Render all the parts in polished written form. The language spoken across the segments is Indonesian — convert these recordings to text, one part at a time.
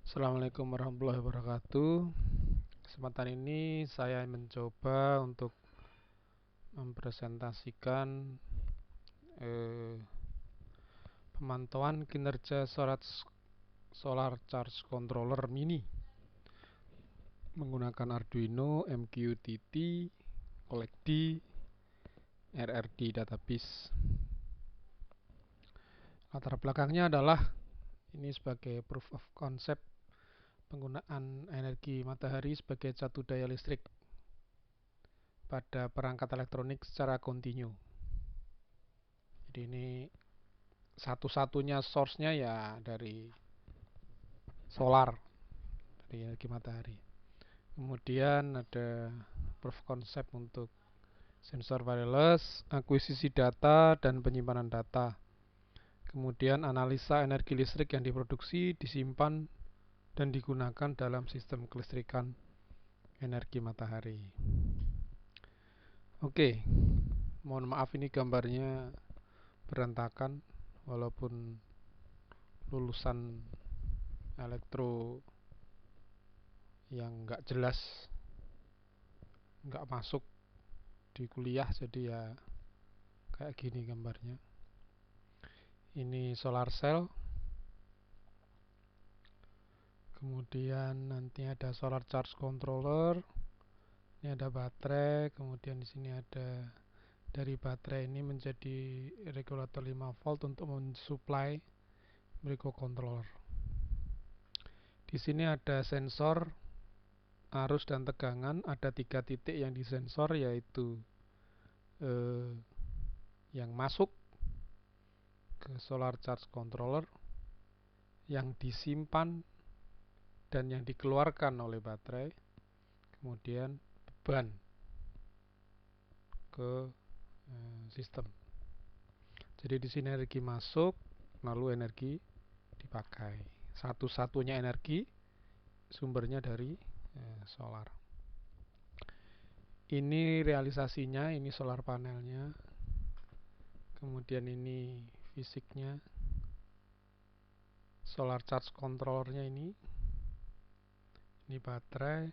Assalamualaikum warahmatullahi wabarakatuh. Kesempatan ini saya mencoba untuk mempresentasikan pemantauan kinerja solar charge controller mini menggunakan Arduino, MQTT, CollectD, RRD database. Latar belakangnya adalah ini sebagai proof of concept penggunaan energi matahari sebagai satu daya listrik pada perangkat elektronik secara kontinu. Jadi ini satu-satunya source-nya ya dari solar, dari energi matahari. Kemudian ada proof of concept untuk sensor wireless, akuisisi data dan penyimpanan data. Kemudian analisa energi listrik yang diproduksi, disimpan dan digunakan dalam sistem kelistrikan energi matahari. Oke, mohon maaf ini gambarnya berantakan walaupun lulusan elektro yang nggak jelas, nggak masuk di kuliah, jadi ya kayak gini gambarnya. Ini solar cell, kemudian nanti ada solar charge controller, ini ada baterai, kemudian di sini ada dari baterai ini menjadi regulator 5 volt untuk mensuplai microcontroller. Di sini ada sensor arus dan tegangan, ada 3 titik yang disensor, yaitu yang masuk ke solar charge controller, yang disimpan dan yang dikeluarkan oleh baterai, kemudian beban ke sistem. Jadi di sini energi masuk, lalu energi dipakai. Satu-satunya energi sumbernya dari solar. Ini realisasinya, ini solar panelnya. Kemudian ini fisiknya. Solar charge controllernya ini baterai,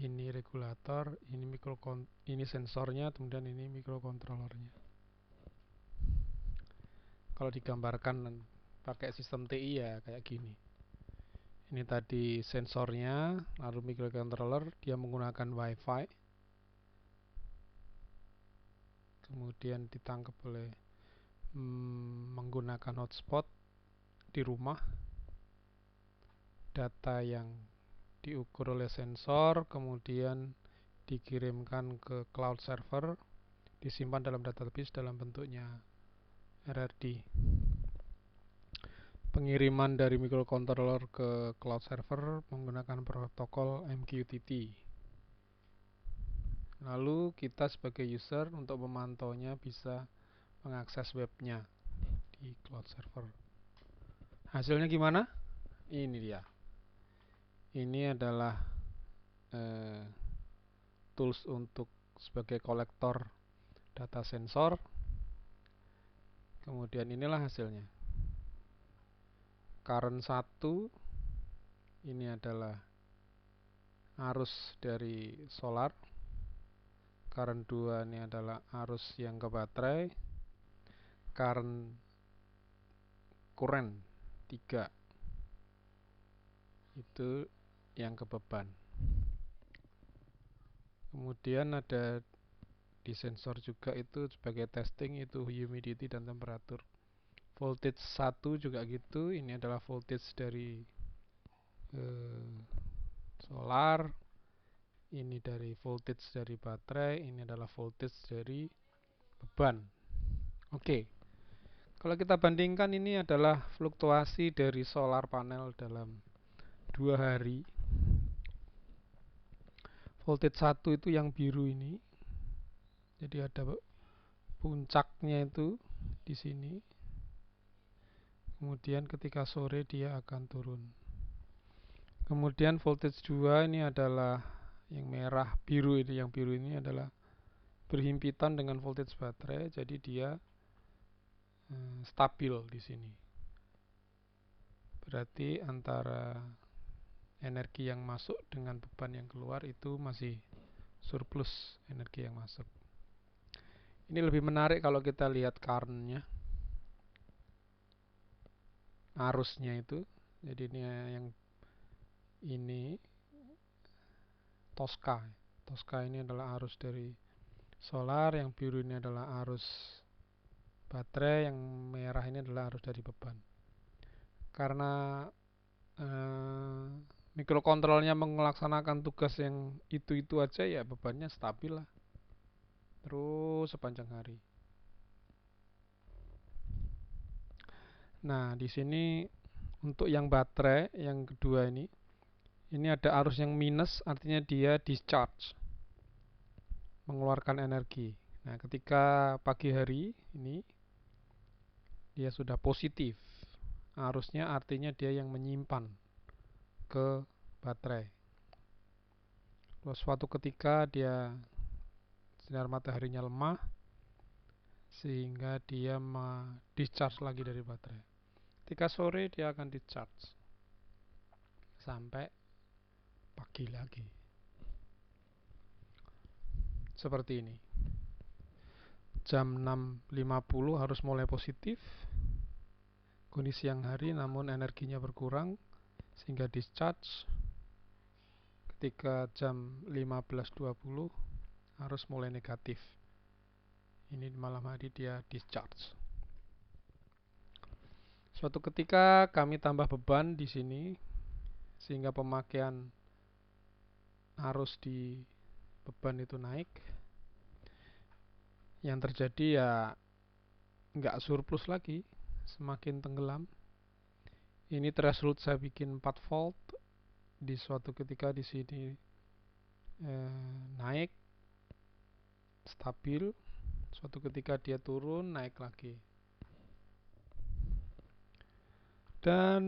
ini regulator, ini sensornya, kemudian ini microcontrollernya. Kalau digambarkan pakai sistem TI ya kayak gini. Ini tadi sensornya, lalu microcontroller, dia menggunakan WiFi, kemudian ditangkap oleh menggunakan hotspot di rumah. Data yang diukur oleh sensor kemudian dikirimkan ke cloud server, disimpan dalam database dalam bentuknya RRD. Pengiriman dari microcontroller ke cloud server menggunakan protokol MQTT. Lalu kita sebagai user untuk memantaunya bisa mengakses webnya di cloud server. Hasilnya gimana? Ini dia. Ini adalah tools untuk sebagai kolektor data sensor. Kemudian inilah hasilnya. Current 1 ini adalah arus dari solar. Current 2 ini adalah arus yang ke baterai. Current 3 itu yang ke beban. Kemudian ada di sensor juga itu sebagai testing, itu humidity dan temperatur. Voltage 1 juga gitu, ini adalah voltage dari solar, ini dari voltage dari baterai, ini adalah voltage dari beban. Oke, kalau kita bandingkan, ini adalah fluktuasi dari solar panel dalam 2 hari. Voltage 1 itu yang biru ini, jadi ada puncaknya itu di sini. Kemudian ketika sore dia akan turun. Kemudian voltage 2 ini adalah yang merah biru ini, yang biru ini adalah berhimpitan dengan voltage baterai, jadi dia stabil di sini. berarti antara energi yang masuk dengan beban yang keluar itu masih surplus energi yang masuk. Ini lebih menarik kalau kita lihat current-nya, arusnya itu. Jadi ini yang ini Tosca. Tosca ini adalah arus dari solar, yang biru ini adalah arus baterai, yang merah ini adalah arus dari beban. Karena mikrokontrolnya melaksanakan tugas yang itu aja, ya bebannya stabil lah terus sepanjang hari. Nah, di sini untuk yang baterai yang kedua ini ada arus yang minus, artinya dia discharge, mengeluarkan energi. Nah, ketika pagi hari ini dia sudah positif arusnya, artinya dia yang menyimpan ke baterai. Lalu suatu ketika dia sinar mataharinya lemah sehingga dia discharge lagi dari baterai. Ketika sore dia akan discharge sampai pagi lagi. Seperti ini. Jam 6.50 harus mulai positif, kondisi siang hari, namun energinya berkurang sehingga discharge. Ketika jam 15.20 harus mulai negatif. Ini malam hari dia discharge. Suatu ketika kami tambah beban di sini sehingga pemakaian arus di beban itu naik. Yang terjadi ya nggak surplus lagi, semakin tenggelam. Ini threshold saya bikin 4 volt. Di suatu ketika di sini naik stabil, suatu ketika dia turun naik lagi. Dan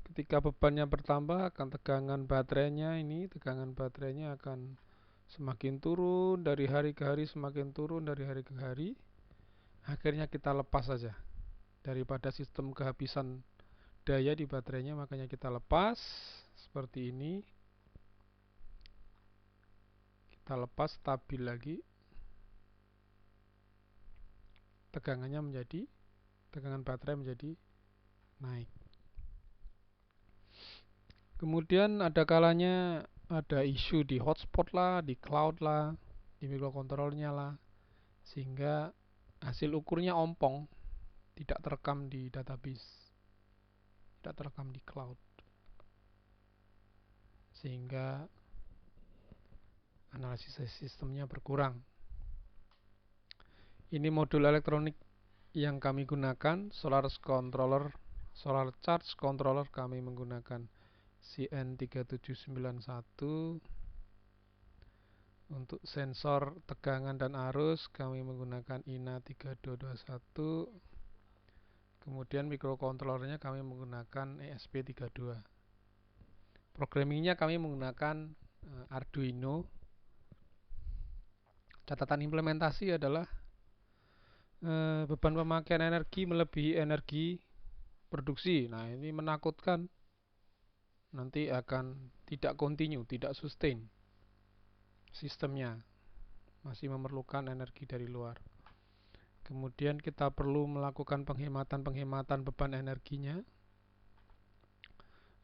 ketika bebannya bertambah, akan tegangan baterainya akan semakin turun dari hari ke hari, semakin turun dari hari ke hari. Akhirnya kita lepas saja daripada sistem kehabisan daya di baterainya, makanya kita lepas seperti ini. Kita lepas, stabil lagi, tegangan baterai menjadi naik. Kemudian ada kalanya ada isu di hotspot lah, di cloud lah, di mikrokontrolnya lah, sehingga hasil ukurnya ompong, tidak terekam di database, tidak terekam di cloud, sehingga analisis sistemnya berkurang. Ini modul elektronik yang kami gunakan, solar charge controller, kami menggunakan CN3791. Untuk sensor tegangan dan arus kami menggunakan INA3221. Kemudian mikrokontrolernya kami menggunakan ESP32. Programmingnya kami menggunakan Arduino. Catatan implementasi adalah beban pemakaian energi melebihi energi produksi. Nah, ini menakutkan, nanti akan tidak continue, tidak sustain sistemnya, masih memerlukan energi dari luar. Kemudian kita perlu melakukan penghematan beban energinya.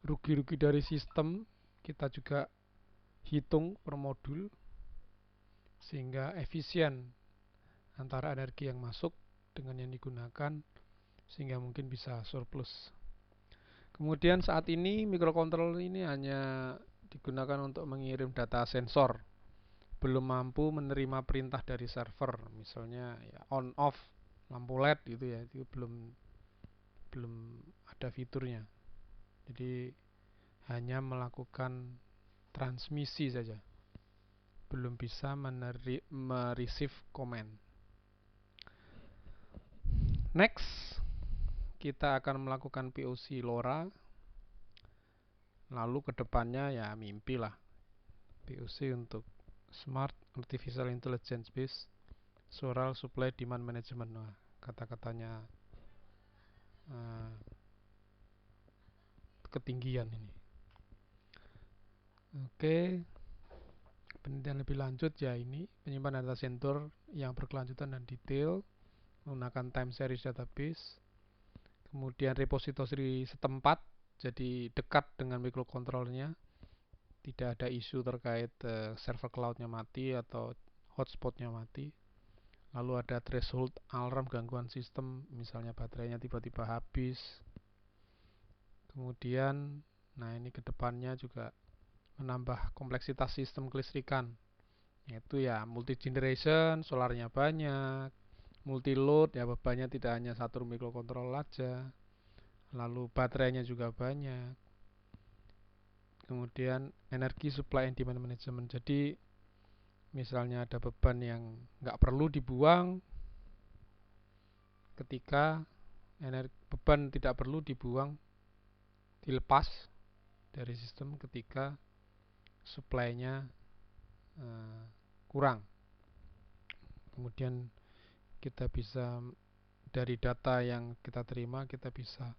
Rugi-rugi dari sistem kita juga hitung per modul sehingga efisien antara energi yang masuk dengan yang digunakan, sehingga mungkin bisa surplus. Kemudian saat ini mikrokontroller ini hanya digunakan untuk mengirim data sensor, belum mampu menerima perintah dari server, misalnya ya on off lampu LED gitu ya, itu belum ada fiturnya. Jadi hanya melakukan transmisi saja, belum bisa mereceive command. Next, kita akan melakukan POC LoRa. Lalu kedepannya ya mimpi lah, POC untuk Smart Artificial Intelligence Based Solar Supply Demand Management. Nah, kata-katanya ketinggian ini. Oke, penelitian lebih lanjut ya ini penyimpanan data center yang berkelanjutan dan detail menggunakan time series database. Kemudian repository setempat, jadi dekat dengan microcontrollernya, tidak ada isu terkait server cloudnya mati atau hotspotnya mati. Lalu ada threshold alarm gangguan sistem, misalnya baterainya tiba-tiba habis. Kemudian, nah ini kedepannya juga menambah kompleksitas sistem kelistrikan, yaitu ya multi generation, solarnya banyak, multi load, ya bebannya tidak hanya satu microcontroller aja, lalu baterainya juga banyak. Kemudian energi supply and demand management, jadi misalnya ada beban yang nggak perlu dibuang, ketika beban tidak perlu dibuang, dilepas dari sistem ketika supply-nya kurang. Kemudian kita bisa dari data yang kita terima, kita bisa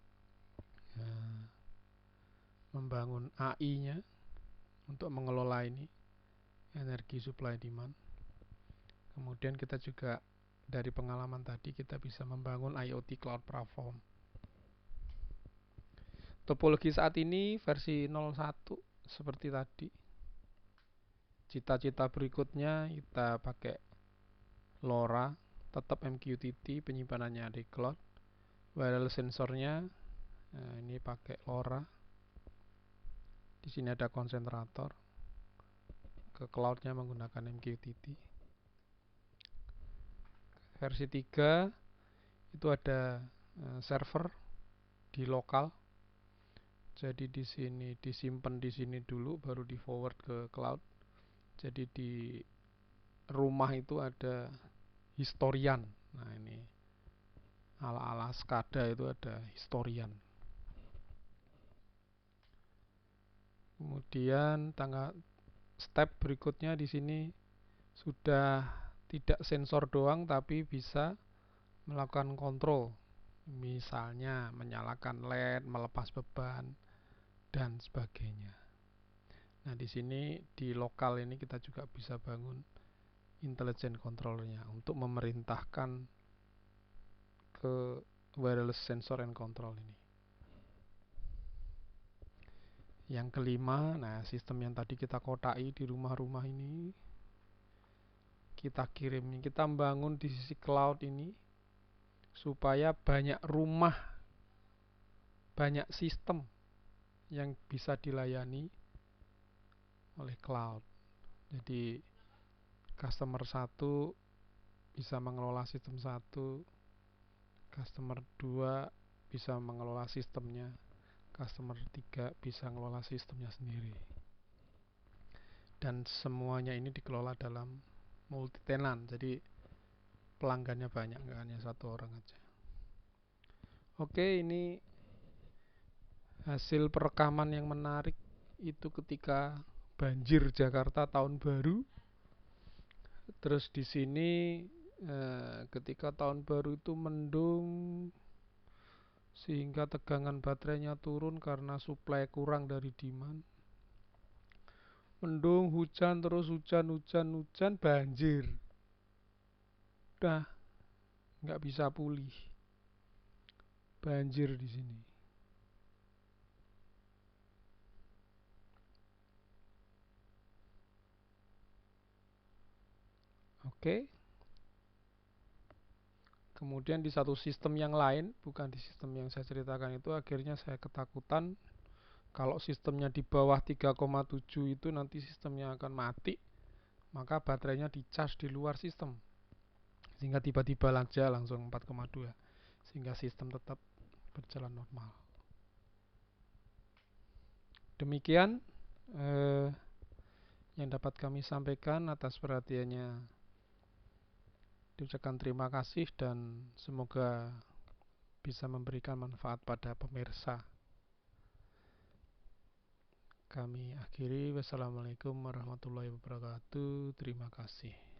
membangun AI-nya untuk mengelola ini, energi supply demand. Kemudian kita juga dari pengalaman tadi kita bisa membangun IoT cloud platform. Topologi saat ini versi 01 seperti tadi. Cita-cita berikutnya kita pakai LoRa, tetap MQTT, penyimpanannya di cloud. Wireless sensornya ini pakai LoRa. Di sini ada konsentrator. Ke cloudnya menggunakan MQTT. Versi 3 itu ada server di lokal. Jadi di sini disimpan di sini dulu, baru di forward ke cloud. Jadi di rumah itu ada historian. Nah ini ala-ala SCADA itu ada historian. Kemudian step berikutnya di sini sudah tidak sensor doang tapi bisa melakukan kontrol. Misalnya menyalakan LED, melepas beban dan sebagainya. Nah, di sini di lokal ini kita juga bisa bangun intelligent controllernya untuk memerintahkan ke wireless sensor and control ini. Yang kelima, nah sistem yang tadi kita kotai di rumah-rumah ini kita kirim, kita bangun di sisi cloud ini supaya banyak rumah, banyak sistem yang bisa dilayani oleh cloud. Jadi customer 1 bisa mengelola sistem 1, customer 2 bisa mengelola sistemnya, customer 3 bisa mengelola sistemnya sendiri. Dan semuanya ini dikelola dalam multi tenant, jadi pelanggannya banyak, nggak hanya satu orang aja. Oke, ini hasil perekaman yang menarik itu ketika banjir Jakarta tahun baru. Terus di sini ketika tahun baru itu mendung sehingga tegangan baterainya turun karena supply kurang dari demand. Mendung, hujan, terus hujan, banjir. Udah nggak bisa pulih. Banjir di sini. Oke. Kemudian di satu sistem yang lain, bukan di sistem yang saya ceritakan itu, akhirnya saya ketakutan kalau sistemnya di bawah 3,7 itu nanti sistemnya akan mati, maka baterainya dicas di luar sistem. Sehingga tiba-tiba aja langsung 4,2, sehingga sistem tetap berjalan normal. Demikian yang dapat kami sampaikan. Atas perhatiannya diucapkan terima kasih dan semoga bisa memberikan manfaat pada pemirsa. Kami akhiri. Wassalamualaikum warahmatullahi wabarakatuh. Terima kasih.